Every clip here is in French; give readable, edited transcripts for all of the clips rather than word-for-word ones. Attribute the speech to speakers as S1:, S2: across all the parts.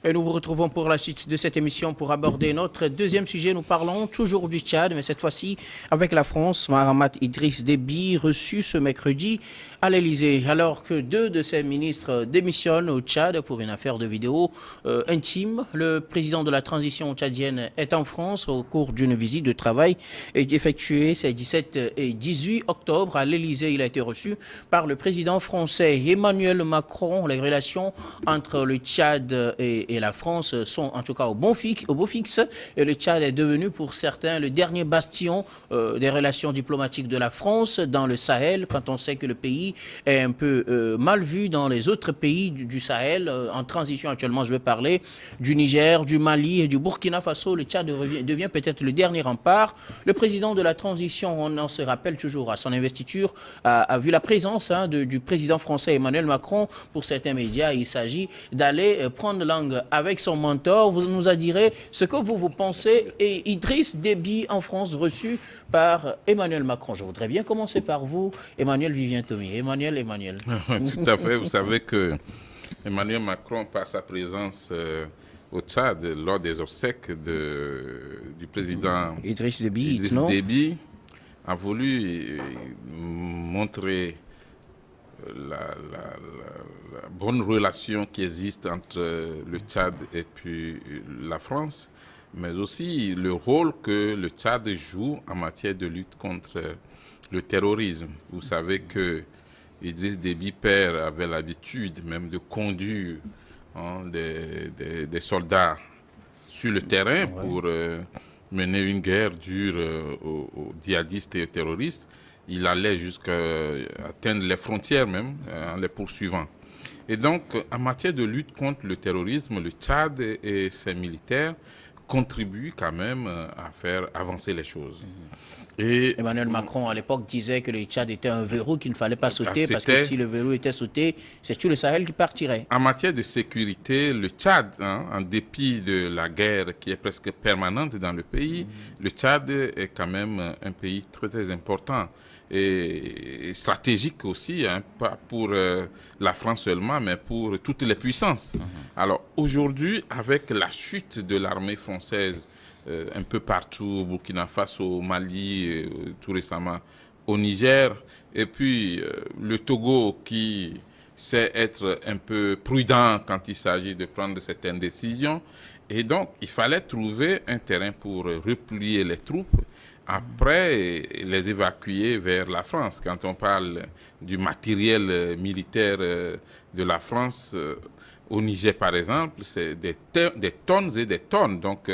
S1: Et nous vous retrouvons pour la suite de cette émission pour aborder notre deuxième sujet. Nous parlons toujours du Tchad, mais cette fois-ci avec la France. Mahamat Idriss Déby reçu ce mercredi à l'Elysée, alors que deux de ses ministres démissionnent au Tchad pour une affaire de vidéo intime. Le président de la transition tchadienne est en France au cours d'une visite de travail effectuée ces 17 et 18 octobre à l'Elysée. Il a été reçu par le président français Emmanuel Macron. Les relations entre le Tchad et la France sont en tout cas au beau fixe. Et le Tchad est devenu pour certains le dernier bastion des relations diplomatiques de la France dans le Sahel, quand on sait que le pays est un peu mal vu dans les autres pays du Sahel. En transition actuellement, je vais parler du Niger, du Mali et du Burkina Faso. Le Tchad devient peut-être le dernier rempart. Le président de la transition, on en se rappelle toujours à son investiture, a vu la présence du président français Emmanuel Macron. Pour certains médias, il s'agit d'aller prendre langue avec son mentor. Vous nous a direz ce que vous pensez. Et Idriss Déby en France reçu par Emmanuel Macron. Je voudrais bien commencer par vous, Emmanuel Vivien-Thomy. Emmanuel.
S2: Tout à fait. Vous savez que Emmanuel Macron, par sa présence au Tchad, lors des obsèques du président
S1: Idriss Déby,
S2: Déby, a voulu montrer la bonne relation qui existe entre le Tchad et puis la France, mais aussi le rôle que le Tchad joue en matière de lutte contre le terrorisme. Vous savez que Idriss Déby père avait l'habitude même de conduire des soldats sur le terrain pour mener une guerre dure aux djihadistes et aux terroristes. Il allait jusqu'à atteindre les frontières même en les poursuivant. Et donc, en matière de lutte contre le terrorisme, le Tchad et ses militaires contribuent quand même à faire avancer les choses.
S1: Et Emmanuel Macron, à l'époque, disait que le Tchad était un verrou qu'il ne fallait pas sauter, parce que si le verrou était sauté, c'est tout le Sahel qui partirait.
S2: En matière de sécurité, le Tchad, en dépit de la guerre qui est presque permanente dans le pays, le Tchad est quand même un pays très, très important et stratégique aussi, pas pour la France seulement, mais pour toutes les puissances. Alors aujourd'hui, avec la chute de l'armée française, un peu partout, au Burkina Faso, au Mali, tout récemment au Niger, et puis le Togo qui sait être un peu prudent quand il s'agit de prendre certaines décisions. Et donc, il fallait trouver un terrain pour replier les troupes, après les évacuer vers la France. Quand on parle du matériel militaire de la France, au Niger, par exemple, c'est des tonnes et des tonnes. Donc,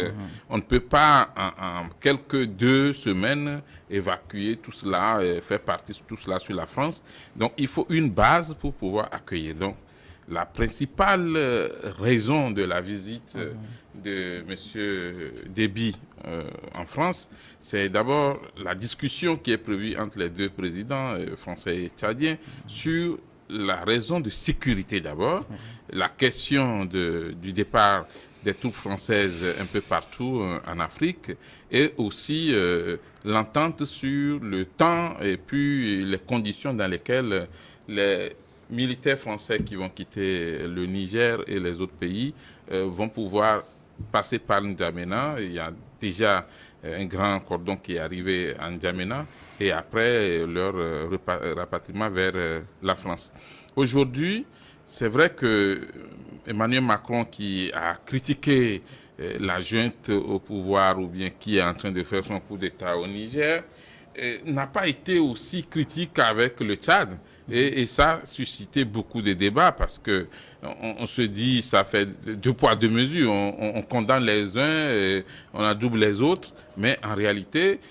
S2: on ne peut pas, en quelques 2 semaines, évacuer tout cela, faire partir tout cela sur la France. Donc, il faut une base pour pouvoir accueillir. Donc, la principale raison de la visite de M. Déby en France, c'est d'abord la discussion qui est prévue entre les deux présidents, français et tchadiens, sur la raison de sécurité d'abord, la question du départ des troupes françaises un peu partout en Afrique, et aussi l'entente sur le temps et puis les conditions dans lesquelles les militaires français qui vont quitter le Niger et les autres pays vont pouvoir passer par N'Djamena. Il y a déjà un grand cordon qui est arrivé à N'Djamena et après leur rapatriement vers la France. Aujourd'hui, c'est vrai que Emmanuel Macron, qui a critiqué la junte au pouvoir ou bien qui est en train de faire son coup d'État au Niger, n'a pas été aussi critique avec le Tchad. Et ça a suscité beaucoup de débats parce que on se dit ça fait 2 poids 2 mesures. On condamne les uns et on adoube les autres. Mais en réalité,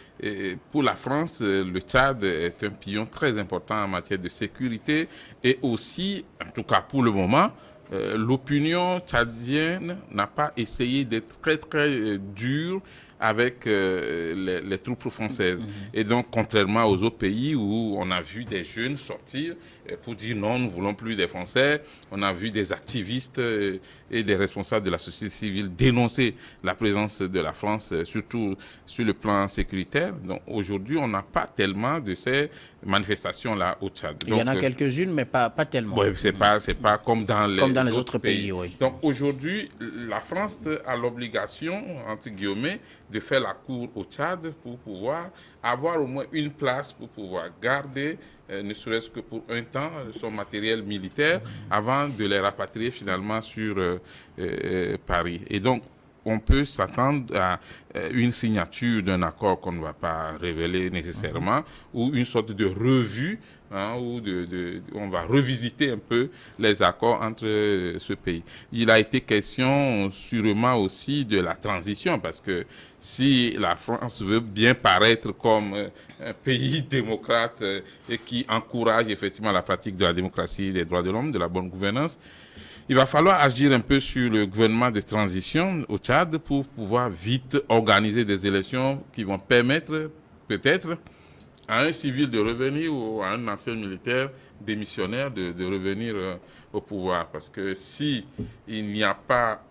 S2: pour la France, le Tchad est un pilier très important en matière de sécurité. Et aussi, en tout cas pour le moment, l'opinion tchadienne n'a pas essayé d'être très très dure avec les troupes françaises. Et donc, contrairement aux autres pays où on a vu des jeunes sortir pour dire non, nous ne voulons plus des Français, on a vu des activistes et des responsables de la société civile dénoncer la présence de la France, surtout sur le plan sécuritaire. Donc, aujourd'hui, on n'a pas tellement de ces manifestations-là au Tchad.
S1: Il y en a quelques-unes, mais pas tellement.
S2: Oui, c'est pas comme dans les
S1: autres pays. Oui.
S2: Donc aujourd'hui, la France a l'obligation, entre guillemets, de faire la cour au Tchad pour pouvoir avoir au moins une place pour pouvoir garder, ne serait-ce que pour un temps, son matériel militaire avant de les rapatrier finalement sur Paris. Et donc, on peut s'attendre à une signature d'un accord qu'on ne va pas révéler nécessairement, ou une sorte de revue, où on va revisiter un peu les accords entre ce pays. Il a été question sûrement aussi de la transition, parce que si la France veut bien paraître comme un pays démocrate et qui encourage effectivement la pratique de la démocratie, des droits de l'homme, de la bonne gouvernance, il va falloir agir un peu sur le gouvernement de transition au Tchad pour pouvoir vite organiser des élections qui vont permettre peut-être à un civil de revenir ou à un ancien militaire démissionnaire de revenir au pouvoir. Parce que si il n'y a pas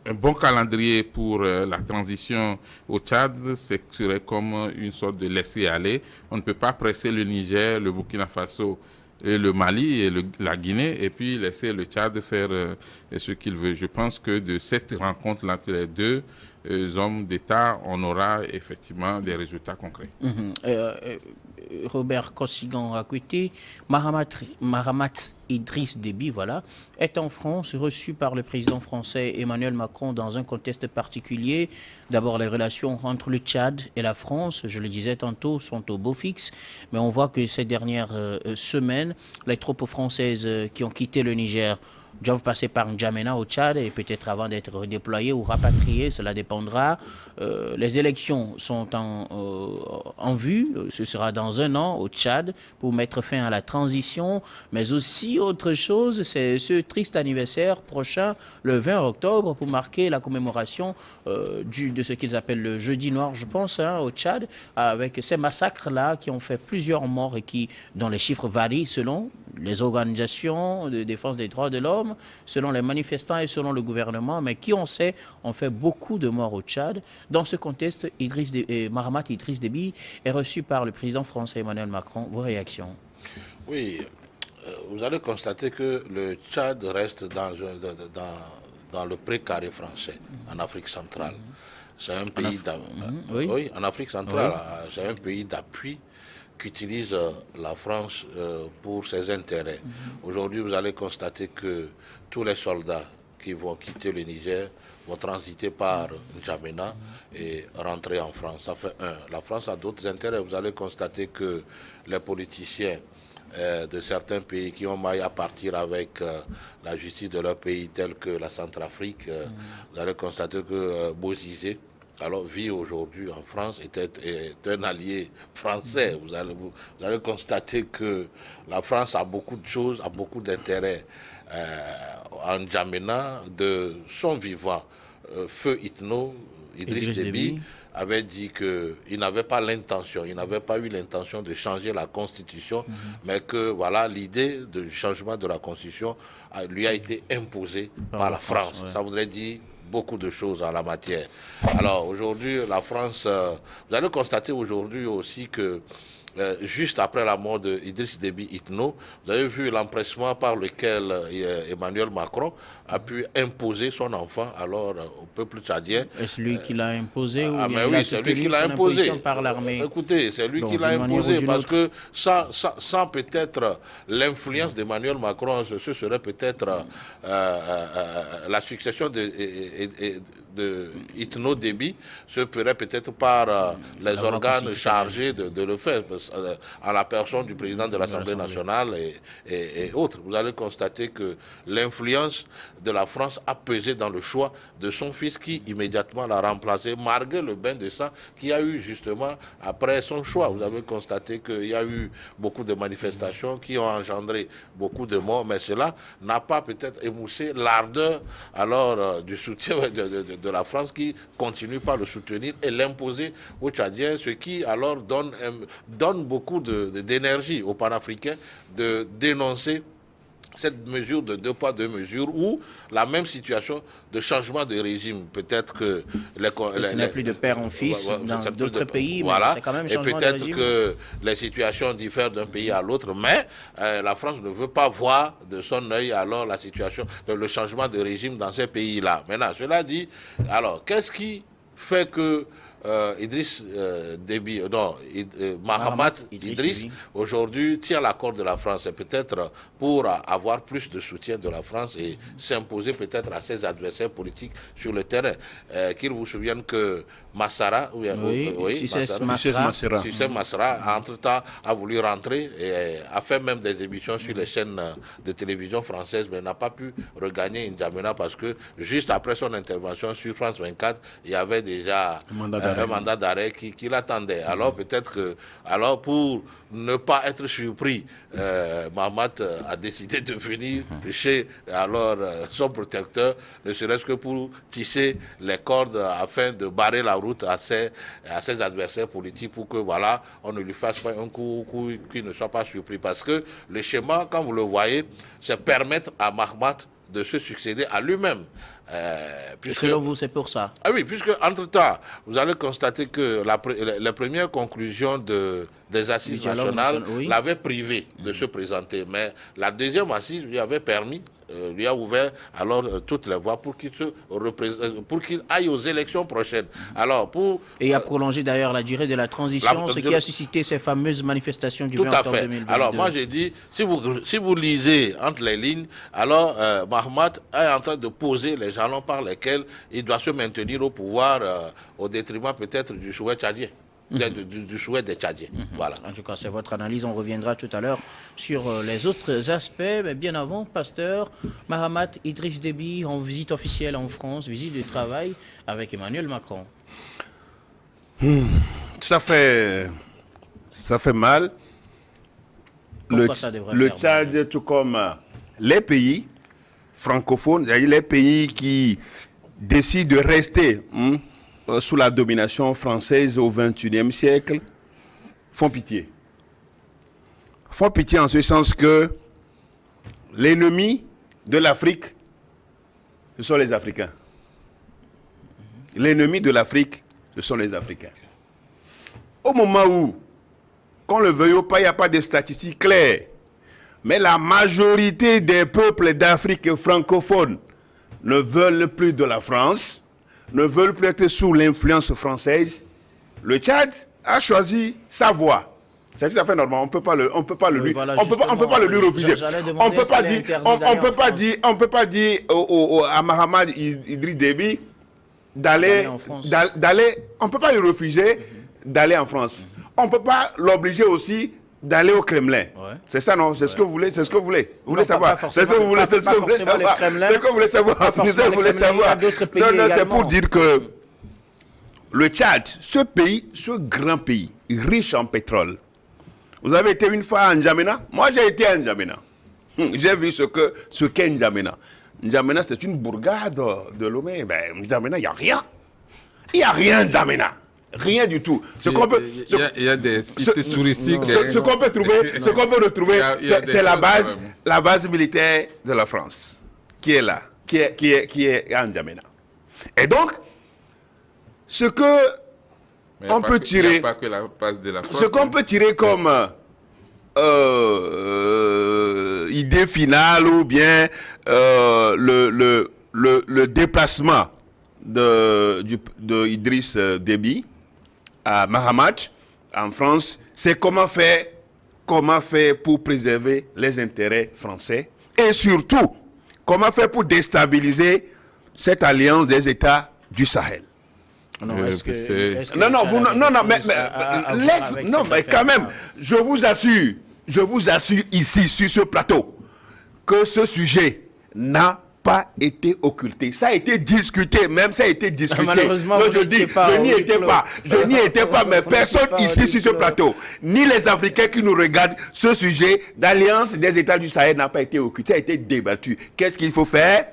S2: un bon calendrier pour la transition au Tchad, ce serait comme une sorte de laisser-aller. On ne peut pas presser le Niger, le Burkina Faso et le Mali et la Guinée, et puis laisser le Tchad faire ce qu'il veut. Je pense que de cette rencontre-là entre les deux hommes d'État, on aura effectivement des résultats concrets.
S1: Robert Kossigan Akwete, Mahamat Idriss Déby, voilà, est en France, reçu par le président français Emmanuel Macron dans un contexte particulier. D'abord, les relations entre le Tchad et la France, je le disais tantôt, sont au beau fixe. Mais on voit que ces dernières semaines, les troupes françaises qui ont quitté le Niger doivent passer par N'Djamena au Tchad et peut-être avant d'être redéployés ou rapatriés, cela dépendra. Les élections sont en vue, ce sera dans un an au Tchad pour mettre fin à la transition, mais aussi autre chose, c'est ce triste anniversaire prochain, le 20 octobre, pour marquer la commémoration de ce qu'ils appellent le Jeudi Noir, je pense, au Tchad, avec ces massacres-là qui ont fait plusieurs morts et dont les chiffres varient selon les organisations de défense des droits de l'homme, selon les manifestants et selon le gouvernement, mais qui, on sait, ont fait beaucoup de morts au Tchad. Dans ce contexte, Mahamat Idriss Déby est reçu par le président français Emmanuel Macron. Vos réactions?
S3: Oui, vous allez constater que le Tchad reste dans le précaré français, en Afrique centrale. C'est un pays oui, en Afrique centrale, oui. C'est un pays d'appui qu'utilise la France pour ses intérêts. Aujourd'hui, vous allez constater que tous les soldats qui vont quitter le Niger vont transiter par N'Djamena et rentrer en France. Ça fait un. La France a d'autres intérêts. Vous allez constater que les politiciens de certains pays qui ont maille à partir avec la justice de leur pays, tels que la Centrafrique, vous allez constater que Bozizé, alors vit aujourd'hui en France, est un allié français. Vous allez constater que la France a beaucoup de choses, a beaucoup d'intérêts en N'Djamena, de son vivant. Feu Idriss Déby avait dit qu'il n'avait pas l'intention, il n'avait pas eu l'intention de changer la Constitution, mais que voilà, l'idée du changement de la Constitution lui a été imposée par la France. Ouais. Ça voudrait dire beaucoup de choses en la matière. Alors aujourd'hui, la France, vous allez constater aujourd'hui aussi que juste après la mort d'Idriss Déby Itno, vous avez vu l'empressement par lequel Emmanuel Macron a pu imposer son enfant alors au peuple tchadien.
S1: Est-ce lui qui l'a imposé ou
S3: mais oui, c'est lui qui l'a imposé
S1: par l'armée?
S3: Écoutez, c'est lui qui l'a imposé parce que sans peut-être l'influence d'Emmanuel Macron, ce serait peut-être la succession de Itno Déby se ferait peut-être par les organes chargés de le faire, à la personne du président de l'Assemblée nationale et autres. Vous allez constater que l'influence de la France a pesé dans le choix de son fils qui immédiatement l'a remplacé, malgré le bain de sang qu'il y a eu justement après son choix. Vous avez constaté qu'il y a eu beaucoup de manifestations qui ont engendré beaucoup de morts, mais cela n'a pas peut-être émoussé l'ardeur alors du soutien de la France qui continue pas à le soutenir et l'imposer aux Tchadiens, ce qui alors donne beaucoup d'énergie aux panafricains de dénoncer cette mesure de 2 poids 2 mesures ou la même situation de changement de régime. Peut-être que
S1: ce n'est plus de père en fils dans d'autres pays,
S3: voilà.
S1: Mais c'est quand même un changement de régime.
S3: Et peut-être que les situations diffèrent d'un pays à l'autre, mais la France ne veut pas voir de son œil alors la situation, le changement de régime dans ces pays-là. Maintenant, cela dit, alors qu'est-ce qui fait que Mahamat Idriss aujourd'hui tient la corde de la France, et peut-être pour avoir plus de soutien de la France et s'imposer peut-être à ses adversaires politiques sur le terrain. Qu'il vous souvienne que Massara,
S1: Cissé
S3: Massara, entre-temps, a voulu rentrer et a fait même des émissions sur les chaînes de télévision françaises, mais n'a pas pu regagner N'Djamena parce que juste après son intervention sur France 24, il y avait déjà un mandat d'arrêt qui l'attendait. Alors peut-être que, pour ne pas être surpris, Mahamat a décidé de venir chez son protecteur, ne serait-ce que pour tisser les cordes afin de barrer la route à ses adversaires politiques pour que on ne lui fasse pas un coup qu'il ne soit pas surpris. Parce que le schéma, quand vous le voyez, c'est permettre à Mahamat de se succéder à lui-même.
S1: Selon vous, c'est pour ça?
S3: Ah oui, puisque entre-temps, vous allez constater que les premières conclusions des assises nationales l'avaient privé de se présenter. Mais la deuxième assise lui avait permis, lui a ouvert toutes les voies pour qu'il aille aux élections prochaines.
S1: Et a prolongé d'ailleurs la durée de la transition, ce qui a suscité ces fameuses manifestations du 20 octobre 2022.
S3: Alors moi j'ai dit, si vous lisez entre les lignes, Mahamat est en train de poser les jalons par lesquels il doit se maintenir au pouvoir au détriment peut-être du souhait tchadien. Du souhait des Tchadiens. Voilà.
S1: En tout cas, c'est votre analyse. On reviendra tout à l'heure sur les autres aspects. Mais bien avant, pasteur Mahamat Idriss Déby en visite officielle en France, visite de travail avec Emmanuel Macron.
S4: Ça fait mal.
S1: Pourquoi ça devrait
S4: le
S1: faire
S4: Tchad,
S1: mal?
S4: tout comme les pays francophones, les pays qui décident de rester sous la domination française au XXIe siècle, font pitié. Font pitié en ce sens que l'ennemi de l'Afrique, ce sont les Africains. L'ennemi de l'Afrique, ce sont les Africains. Au moment où, qu'on le veuille ou pas, il n'y a pas de statistiques claires, mais la majorité des peuples d'Afrique francophone ne veulent plus de la France, ne veulent plus être sous l'influence française. Le Tchad a choisi sa voie. C'est tout à fait normal. On peut pas le lui refuser. On peut pas dire à Mahamat Idriss Déby d'aller. On peut pas lui refuser d'aller en France. On peut pas l'obliger aussi d'aller au Kremlin. Ouais. C'est ça, non? C'est ce que vous voulez? C'est ce que vous voulez? Vous voulez savoir? C'est ce que vous voulez savoir? C'est ce que vous voulez savoir? Non, c'est pour dire que le Tchad, ce grand pays, riche en pétrole. Vous avez été une fois à N'Djamena? Moi, j'ai été à N'Djamena. J'ai vu ce qu'est N'Djamena. N'Djamena, c'est une bourgade de Lomé. Ben, N'Djamena, il n'y a rien. Il n'y a rien N'Djamena. Rien du tout.
S2: Il y a des sites touristiques.
S4: Ce qu'on peut retrouver, c'est la base militaire de la France qui est là, qui est à N'Djamena. Et donc, ce qu'on peut tirer, ce qu'on peut tirer comme idée finale ou bien le déplacement de Idriss Déby à Mahamat en France, c'est comment faire pour préserver les intérêts français et surtout comment faire pour déstabiliser cette alliance des États du Sahel.
S1: Non,
S4: mais quand même, je vous assure ici sur ce plateau que ce sujet n'a pas été occulté. Ça a été discuté, même ça a été discuté.
S1: Malheureusement,
S4: je n'y étais pas, mais personne ici sur ce plateau, ni les Africains qui nous regardent, ce sujet d'alliance des États du Sahel n'a pas été occulté, ça a été débattu. Qu'est-ce qu'il faut faire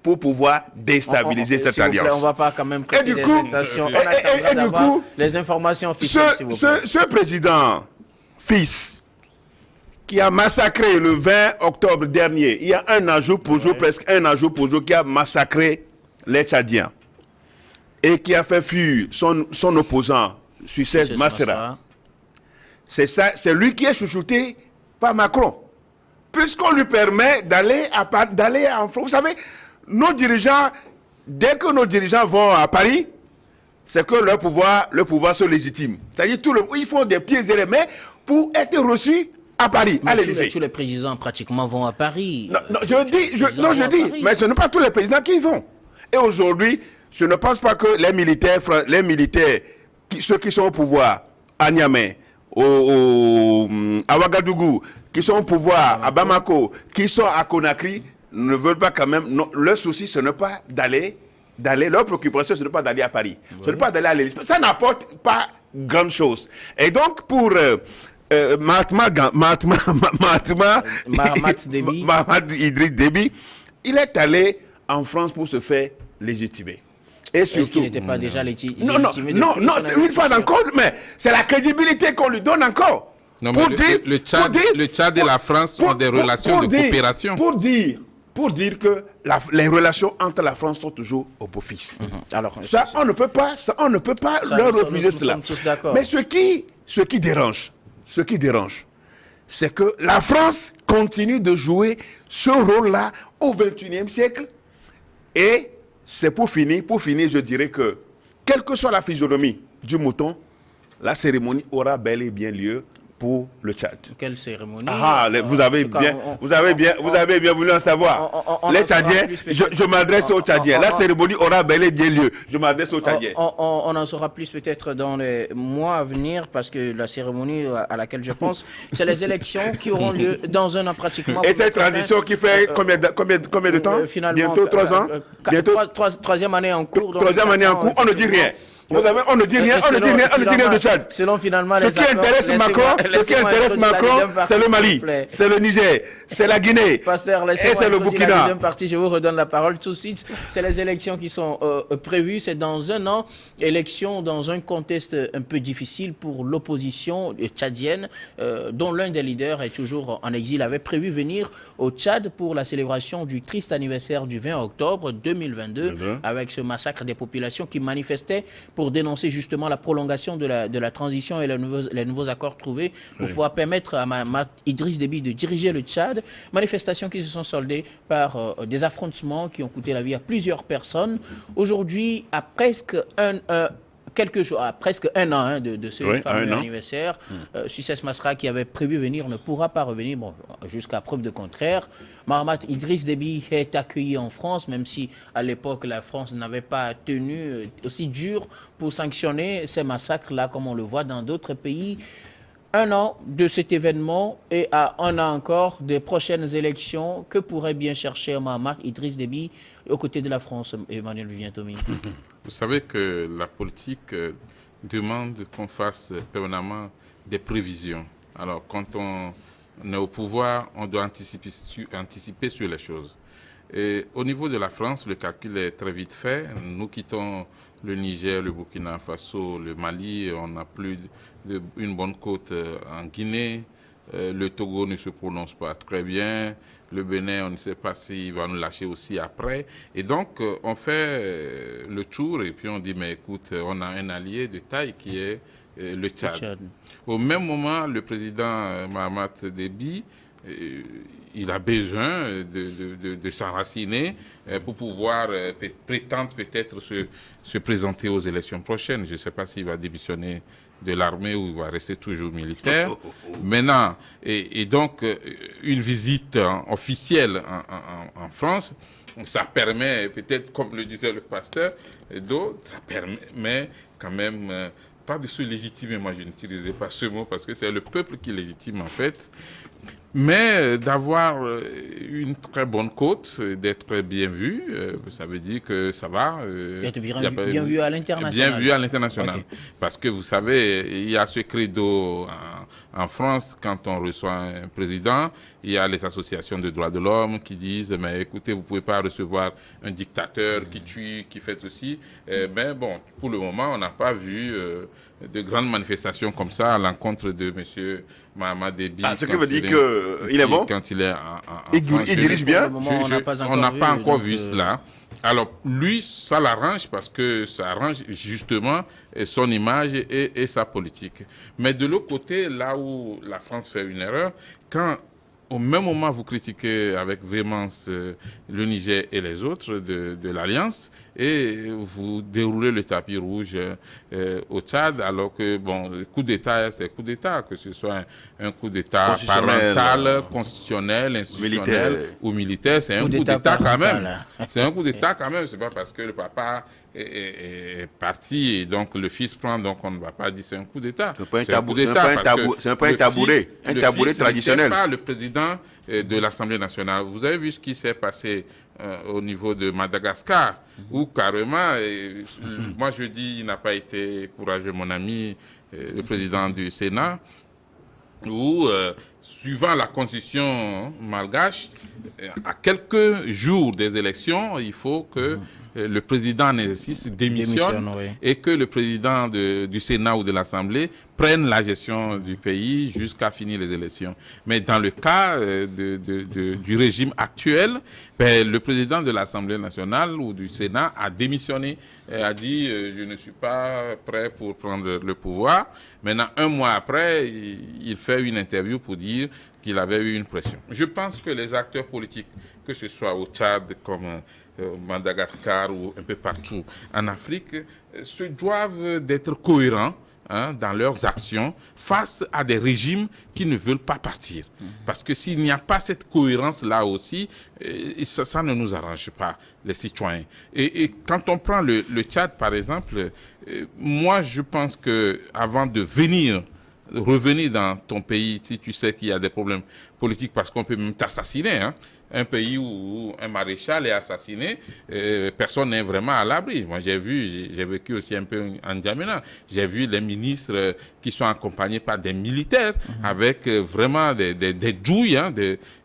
S4: pour pouvoir déstabiliser cette alliance.
S1: On ne va pas quand même prêter des intentions. On attendra d'avoir les informations officielles, s'il vous plaît.
S4: Ce président Fils, qui a massacré le 20 octobre dernier, il y a un an jour pour jour, presque un an jour pour jour, qui a massacré les Tchadiens et qui a fait fuir son opposant, Succès Masra. C'est lui qui est chouchouté par Macron. Puisqu'on lui permet d'aller en France. Vous savez, nos dirigeants, dès que nos dirigeants vont à Paris, c'est que le pouvoir se légitime. C'est-à-dire ils font des pieds et des mains pour être reçus à Paris, à l'Élysée.
S1: Tous les présidents pratiquement vont à Paris.
S4: Non, je dis, mais ce ne sont pas tous les présidents qui y vont. Et aujourd'hui, je ne pense pas que les militaires, ceux qui sont au pouvoir à Niamey, à Ouagadougou, qui sont au pouvoir à Bamako, qui sont à Conakry, ne veulent pas quand même. Non, leur souci, ce n'est pas d'aller, leur préoccupation, ce n'est pas d'aller à Paris. Ce n'est pas d'aller à l'Élysée. Ça n'apporte pas grande chose. Et donc, pour Mahamat Idriss Déby, il est allé en France pour se faire légitimer.
S1: Est-ce qu'il n'était pas déjà légitimé?
S4: Non, c'est une fois encore, mais c'est la crédibilité qu'on lui donne encore.
S2: Non, mais le Tchad et la France ont des relations de coopération.
S4: Pour dire que les relations entre la France sont toujours au beau-fils.
S1: Alors,
S4: ça, on ne peut pas leur refuser cela.
S1: Nous sommes tous d'accord.
S4: Mais ce qui dérange, c'est que la France continue de jouer ce rôle-là au XXIe siècle. Et c'est pour finir, je dirais que, quelle que soit la physionomie du mouton, la cérémonie aura bel et bien lieu pour le Tchad.
S1: Quelle cérémonie?
S4: Vous avez bien voulu en savoir. Les Tchadiens, je m'adresse aux Tchadiens. La cérémonie aura bel et bien lieu. Je m'adresse aux Tchadiens.
S1: On en saura plus peut-être dans les mois à venir, parce que la cérémonie à laquelle je pense, c'est les élections qui auront lieu dans un an pratiquement.
S4: Et cette transition qui fait combien de temps? Bientôt 3 ans.
S1: Troisième année en cours.
S4: Troisième année en cours, on ne dit rien. On ne dit rien de Tchad.
S1: Selon finalement
S4: ce qui intéresse Macron, c'est le Mali, c'est le Niger, c'est la Guinée,
S1: Pasteur,
S4: et c'est le Burkina.
S1: Deuxième partie, je vous redonne la parole tout de suite. C'est les élections qui sont prévues, c'est dans un an. Élections dans un contexte un peu difficile pour l'opposition tchadienne, dont l'un des leaders est toujours en exil, avait prévu venir au Tchad pour la célébration du triste anniversaire du 20 octobre 2022, avec ce massacre des populations qui manifestaient pour dénoncer justement la prolongation de la transition et les nouveaux accords trouvés pour pouvoir permettre à Mahamat Idriss Déby de diriger le Tchad. Manifestations qui se sont soldées par des affrontements qui ont coûté la vie à plusieurs personnes. Aujourd'hui, à presque un an de ce fameux anniversaire, Succès Masra, qui avait prévu venir, ne pourra pas revenir, jusqu'à preuve de contraire. Mahamat Idriss Déby est accueilli en France, même si à l'époque la France n'avait pas tenu aussi dur pour sanctionner ces massacres-là, comme on le voit dans d'autres pays. Un an de cet événement et à un an encore des prochaines élections, que pourrait bien chercher Mahamat Idriss Déby aux côtés de la France, Emmanuel Vivien-Thomy?
S2: Vous savez que la politique demande qu'on fasse permanemment des prévisions. Alors, quand on est au pouvoir, on doit anticiper sur les choses. Et au niveau de la France, le calcul est très vite fait. Nous quittons le Niger, le Burkina Faso, le Mali, on n'a plus une bonne côte en Guinée. Le Togo ne se prononce pas très bien. Le Bénin, on ne sait pas s'il va nous lâcher aussi après. Et donc, on fait le tour et puis on dit, mais écoute, on a un allié de taille qui est le Tchad. Au même moment, le président Mahamat Déby, il a besoin de s'enraciner pour pouvoir prétendre peut-être se présenter aux élections prochaines. Je ne sais pas s'il va démissionner de l'armée ou il va rester toujours militaire. Maintenant, et donc, une visite officielle en France, ça permet, peut-être, comme le disait le pasteur, ça permet quand même pas de se légitimer. Moi, je n'utilisais pas ce mot parce que c'est le peuple qui légitime, en fait. Mais d'avoir une très bonne côte, d'être bien vu, ça veut dire que ça va.
S1: D'être bien vu à l'international.
S2: Bien vu à l'international. Okay. Parce que vous savez, il y a ce credo En France, quand on reçoit un président, il y a les associations de droits de l'homme qui disent « mais écoutez, vous ne pouvez pas recevoir un dictateur qui tue, qui fait ceci ». Mais bon, pour le moment, on n'a pas vu de grandes manifestations comme ça à l'encontre de M. Mahamat Déby.
S4: Ce qui veut dire qu'il est bon.
S2: Quand il est
S4: il dirige bien.
S2: On n'a pas encore vu cela. Alors, lui, ça l'arrange parce que ça arrange justement son image et sa politique. Mais de l'autre côté, là où la France fait une erreur, quand au même moment vous critiquez avec véhémence le Niger et les autres de l'Alliance, et vous déroulez le tapis rouge au Tchad, alors que, bon, le coup d'État, c'est coup d'État, que ce soit un coup d'État parental, constitutionnel, institutionnel ou militaire, c'est un coup d'État quand même. C'est un coup d'État quand même, c'est pas parce que le papa est parti et donc le fils prend, donc on ne va pas dire c'est un coup d'État.
S4: C'est un coup d'État, c'est un tabouret, traditionnel.
S2: Pas le président de l'Assemblée nationale. Vous avez vu ce qui s'est passé au niveau de Madagascar, où carrément, moi je dis, il n'a pas été courageux, mon ami, le président du Sénat, où, suivant la constitution malgache, à quelques jours des élections, il faut que le président en exercice démissionne et que le président du Sénat ou de l'Assemblée prenne la gestion du pays jusqu'à finir les élections. Mais dans le cas du régime actuel, le président de l'Assemblée nationale ou du Sénat a démissionné, a dit je ne suis pas prêt pour prendre le pouvoir. Maintenant, un mois après, il fait une interview pour dire qu'il avait eu une pression. Je pense que les acteurs politiques, que ce soit au Tchad comme Madagascar ou un peu partout en Afrique, se doivent d'être cohérents dans leurs actions face à des régimes qui ne veulent pas partir. Parce que s'il n'y a pas cette cohérence-là aussi, ça ne nous arrange pas, les citoyens. Et quand on prend le Tchad, par exemple, moi, je pense que avant de revenir dans ton pays, si tu sais qu'il y a des problèmes politiques, parce qu'on peut même t'assassiner, un pays où un maréchal est assassiné, personne n'est vraiment à l'abri. Moi, j'ai vécu aussi un peu en N'Djamena. J'ai vu les ministres qui sont accompagnés par des militaires avec vraiment des douilles,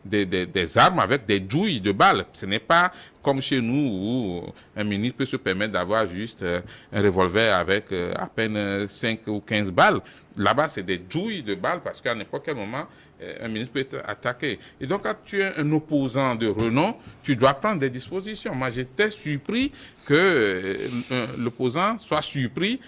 S2: des armes avec des douilles de balles. Ce n'est pas comme chez nous où un ministre peut se permettre d'avoir juste un revolver avec à peine 5 ou 15 balles. Là-bas, c'est des douilles de balles parce qu'à n'importe quel moment, un ministre peut être attaqué. Et donc, quand tu es un opposant de renom, tu dois prendre des dispositions. Moi, j'étais surpris que l'opposant soit surpris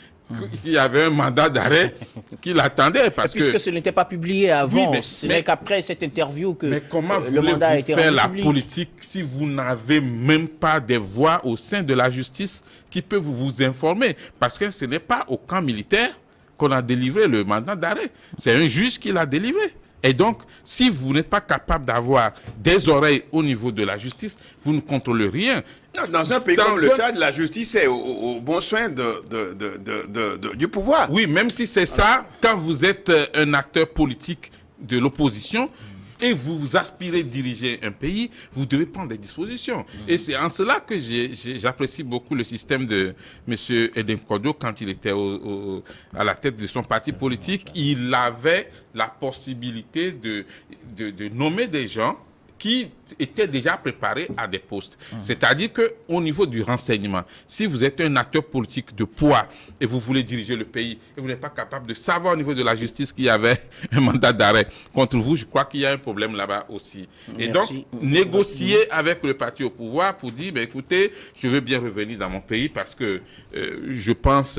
S2: qu'il y avait un mandat d'arrêt qui l'attendait.
S1: Puisque ce n'était pas publié avant,
S2: oui,
S1: ce n'est qu'après cette interview que
S2: mais comment
S1: le mandat a été rendu
S2: faire
S1: public.
S2: La politique si vous n'avez même pas des voix au sein de la justice qui peuvent vous informer? Parce que ce n'est pas au camp militaire qu'on a délivré le mandat d'arrêt. C'est un juge qui l'a délivré. Et donc, si vous n'êtes pas capable d'avoir des oreilles au niveau de la justice, vous ne contrôlez rien.
S4: Dans un pays comme le Tchad, la justice est au bon soin du pouvoir.
S2: Oui, même si c'est ça, quand vous êtes un acteur politique de l'opposition, et vous aspirez diriger un pays, vous devez prendre des dispositions. Et c'est en cela que j'apprécie beaucoup le système de M. Edem Kodo quand il était à la tête de son parti politique. Il avait la possibilité de nommer des gens qui étaient déjà préparés à des postes. C'est-à-dire qu'au niveau du renseignement, si vous êtes un acteur politique de poids et vous voulez diriger le pays et vous n'êtes pas capable de savoir au niveau de la justice qu'il y avait un mandat d'arrêt contre vous, je crois qu'il y a un problème là-bas aussi. Et donc, négocier avec le parti au pouvoir pour dire, écoutez, je veux bien revenir dans mon pays parce que je pense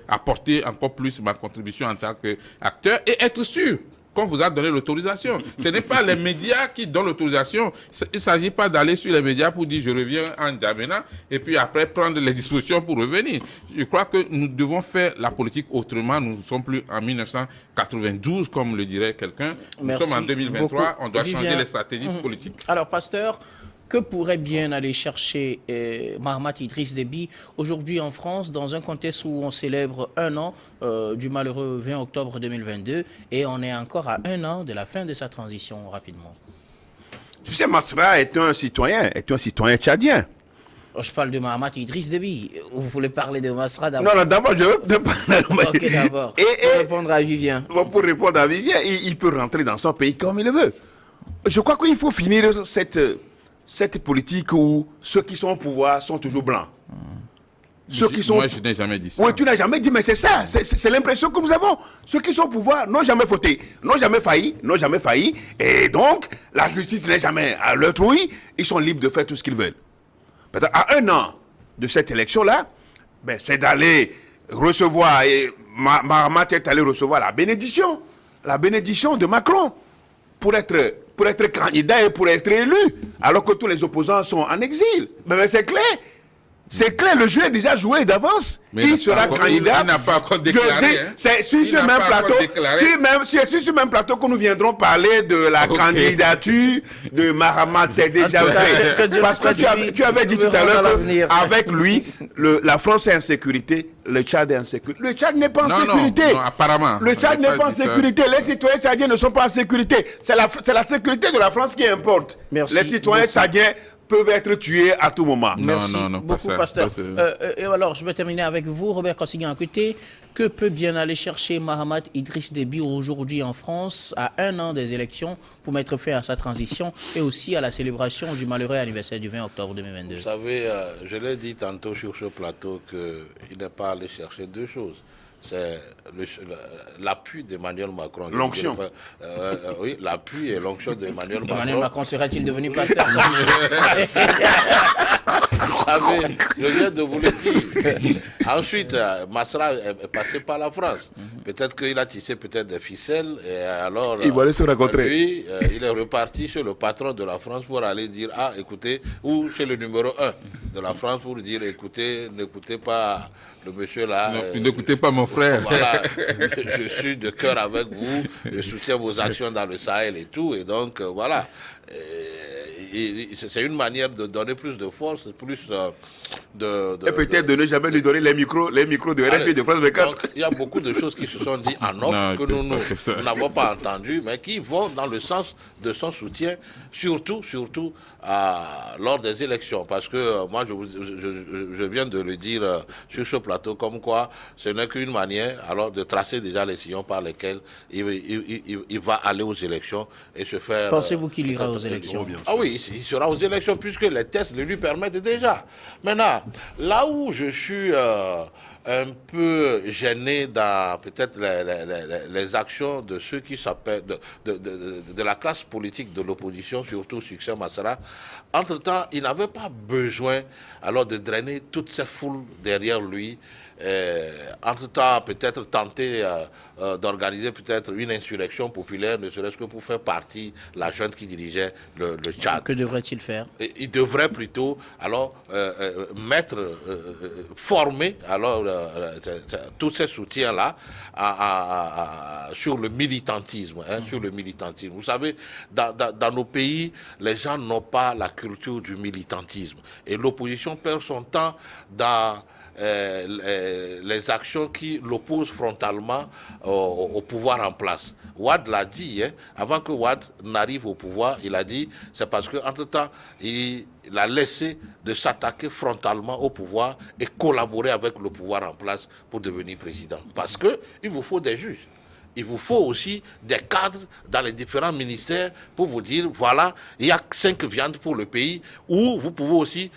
S2: apporter encore plus ma contribution en tant qu'acteur et être sûr qu'on vous a donné l'autorisation. Ce n'est pas les médias qui donnent l'autorisation. Il ne s'agit pas d'aller sur les médias pour dire je reviens en N'Djamena et puis après prendre les dispositions pour revenir. Je crois que nous devons faire la politique autrement. Nous ne sommes plus en 1992, comme le dirait quelqu'un. Nous sommes en 2023. Beaucoup. On doit changer les stratégies politiques.
S1: Alors, pasteur, que pourrait bien aller chercher Mahamat Idriss Déby aujourd'hui en France, dans un contexte où on célèbre 1 an du malheureux 20 octobre 2022 et on est encore à 1 an de la fin de sa transition, rapidement?
S4: Tu sais, Masra est un citoyen tchadien.
S1: Je parle de Mahamat Idriss Déby. Vous voulez parler de Masra d'abord?
S4: Non, d'abord, je veux parler de
S1: Ok, d'abord. Pour répondre à Vivien.
S4: Pour répondre à Vivien, il peut rentrer dans son pays comme il le veut. Je crois qu'il faut finir cette politique où ceux qui sont au pouvoir sont toujours blancs.
S2: Moi, je n'ai jamais dit ça.
S4: Oui, tu n'as jamais dit, mais c'est ça. C'est l'impression que nous avons. Ceux qui sont au pouvoir n'ont jamais fauté, n'ont jamais failli. Et donc, la justice n'est jamais à leur trouille. Ils sont libres de faire tout ce qu'ils veulent. Peut-être à 1 an de cette élection-là, ben, c'est d'aller recevoir, et Mahamat est allé recevoir la bénédiction de Macron pour être candidat et pour être élu, alors que tous les opposants sont en exil. Mais c'est clair. C'est clair, le jeu est déjà joué d'avance. Il sera candidat.
S2: Il n'a pas encore déclaré.
S4: C'est sur ce même plateau. C'est sur ce même plateau que nous viendrons parler de la candidature de Mahamat. C'est déjà vrai. Parce que tu avais dit tout à l'heure qu'avec lui, la France est en sécurité, le Tchad est en sécurité. Le Tchad n'est pas en sécurité.
S2: Non, apparemment.
S4: Le Tchad n'est pas en sécurité. Les citoyens tchadiens ne sont pas en sécurité. C'est la sécurité de la France qui importe. Les citoyens tchadiens peuvent être tués à tout moment.
S1: Merci beaucoup, pasteur. Et alors, je vais terminer avec vous, Robert Kossignan-Akuté. Que peut bien aller chercher Mahamat Idriss Déby aujourd'hui en France, à 1 an des élections, pour mettre fin à sa transition et aussi à la célébration du malheureux anniversaire du 20 octobre 2022?
S3: Vous savez, je l'ai dit tantôt sur ce plateau qu'il n'est pas allé chercher 2 choses. C'est l'appui d'Emmanuel Macron.
S4: L'onction.
S3: Oui, l'appui et l'onction d'Emmanuel Macron.
S1: Emmanuel Macron serait-il devenu pasteur?
S3: Je viens de vous le dire. Ensuite, Masra est passé par la France. Peut-être qu'il a tissé des ficelles et alors
S4: il va aller se rencontrer.
S3: Lui, il est reparti chez le patron de la France pour aller dire écoutez, ou chez le numéro 1 de la France pour dire écoutez, n'écoutez pas le monsieur là.
S2: N'écoutez pas mon frère.
S3: Voilà, je suis de cœur avec vous, je soutiens vos actions dans le Sahel et tout, et donc voilà. C'est une manière de donner plus de force, plus
S4: et peut-être de ne jamais lui donner les micros de RFI de France 24.
S3: Donc, il y a beaucoup de choses qui se sont dites en off que nous n'avons pas entendues, mais qui vont dans le sens de son soutien, surtout lors des élections. Parce que moi, je viens de le dire sur ce plateau, comme quoi ce n'est qu'une manière alors de tracer déjà les sillons par lesquels il va aller aux élections et se faire...
S1: Pensez-vous qu'il ira aux élections?
S3: Ah oui, il sera aux élections puisque les tests le lui permettent déjà. Maintenant, là où je suis un peu gêné dans peut-être les actions de ceux qui s'appellent de la classe politique de l'opposition, surtout Succès Masra, entre-temps, il n'avait pas besoin alors de drainer toutes ces foules derrière lui. Entre-temps, peut-être tenter d'organiser peut-être une insurrection populaire, ne serait-ce que pour faire partie la junte qui dirigeait le Tchad.
S1: Que devrait-il faire?
S3: Il devrait plutôt alors former alors tous ces soutiens-là sur le militantisme, sur le militantisme. Vous savez, dans nos pays, les gens n'ont pas la culture du militantisme et l'opposition perd son temps dans les actions qui l'opposent frontalement au pouvoir en place. Wade l'a dit, avant que Wade n'arrive au pouvoir, il a dit, c'est parce qu'entre-temps, il a laissé de s'attaquer frontalement au pouvoir et collaborer avec le pouvoir en place pour devenir président. Parce qu'il vous faut des juges. Il vous faut aussi des cadres dans les différents ministères pour vous dire, voilà, il y a 5 viandes pour le pays, ou vous pouvez aussi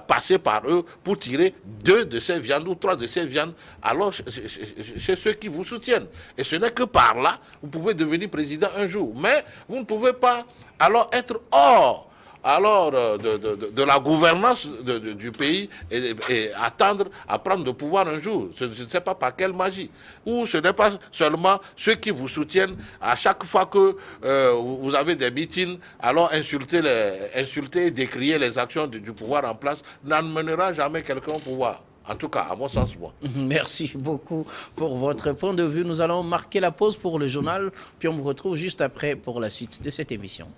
S3: passer par eux pour tirer 2 de ces viandes ou 3 de ces viandes, alors chez ceux qui vous soutiennent. Et ce n'est que par là, vous pouvez devenir président un jour. Mais vous ne pouvez pas alors être hors de la gouvernance du pays et attendre à prendre le pouvoir un jour. Je ne sais pas par quelle magie. Ou ce n'est pas seulement ceux qui vous soutiennent à chaque fois que vous avez des meetings, alors insulter et décrier les actions du pouvoir en place n'amènera jamais quelqu'un au pouvoir. En tout cas, à mon sens, moi.
S1: Merci beaucoup pour votre point de vue. Nous allons marquer la pause pour le journal, puis on vous retrouve juste après pour la suite de cette émission.